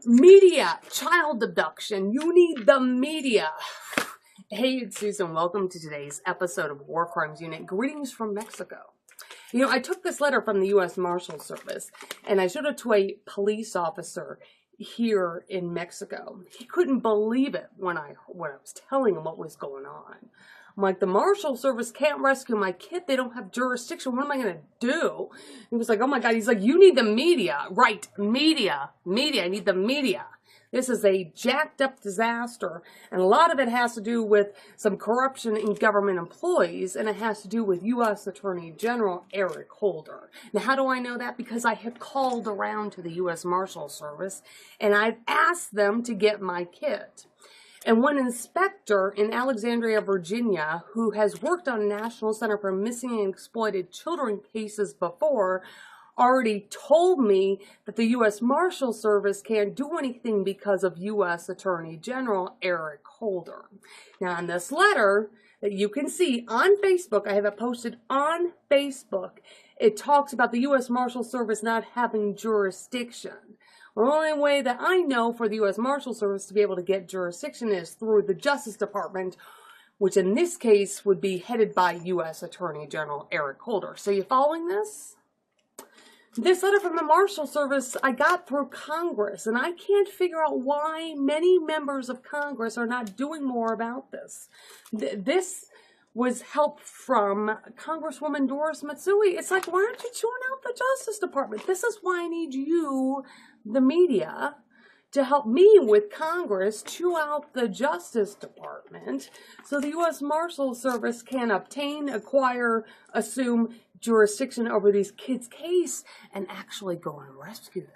Media, child abduction. You need the media. Hey, it's Susan. Welcome to today's episode of War Crimes Unit. Greetings from Mexico. You know, I took this letter from the U.S. Marshals Service, and I showed it to a police officer here in Mexico. He couldn't believe it when I was telling him what was going on. I'm like, the Marshal Service can't rescue my kid. They don't have jurisdiction. What am I going to do? He was like, oh my God. He's like, you need the media. Right. Media. I need the media. This is a jacked up disaster. And a lot of it has to do with some corruption in government employees. And it has to do with U.S. Attorney General Eric Holder. Now, how do I know that? Because I have called around to the U.S. Marshal Service and I've asked them to get my kid. And one inspector in Alexandria, Virginia, who has worked on National Center for Missing and Exploited Children cases before, already told me that the U.S. Marshal Service can't do anything because of U.S. Attorney General Eric Holder. Now, in this letter that you can see on Facebook, I have it posted on Facebook, it talks about the U.S. Marshal Service not having jurisdiction. The only way that I know for the U.S. Marshal Service to be able to get jurisdiction is through the Justice Department, which in this case would be headed by U.S. Attorney General Eric Holder. So you following this? This letter from the Marshal Service I got through Congress, and I can't figure out why many members of Congress are not doing more about this. This was help from Congresswoman Doris Matsui. It's like, why aren't you chewing out the Justice Department? This is why I need you, the media, to help me with Congress chew out the Justice Department so the U.S. Marshal Service can obtain, acquire, assume jurisdiction over these kids' case and actually go and rescue them.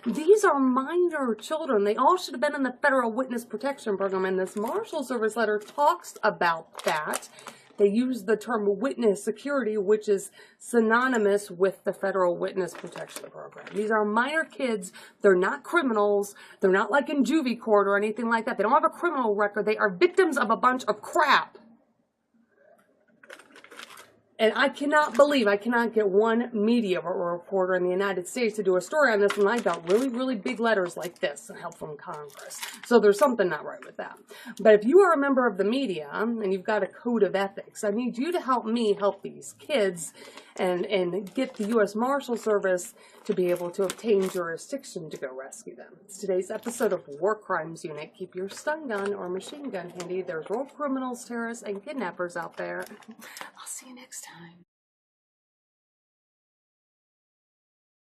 These are minor children. They all should have been in the Federal Witness Protection Program, and this Marshal Service letter talks about that. They use the term witness security, which is synonymous with the Federal Witness Protection Program. These are minor kids. They're not criminals. They're not like in juvie court or anything like that. They don't have a criminal record. They are victims of a bunch of crap. And I cannot believe I cannot get one media reporter in the United States to do a story on this when I got really, really big letters like this and help from Congress. So there's something not right with that. But if you are a member of the media and you've got a code of ethics, I need you to help me help these kids and get the U.S. Marshal Service to be able to obtain jurisdiction to go rescue them. It's today's episode of War Crimes Unit. Keep your stun gun or machine gun handy. There's war criminals, terrorists, and kidnappers out there. I'll see you next time.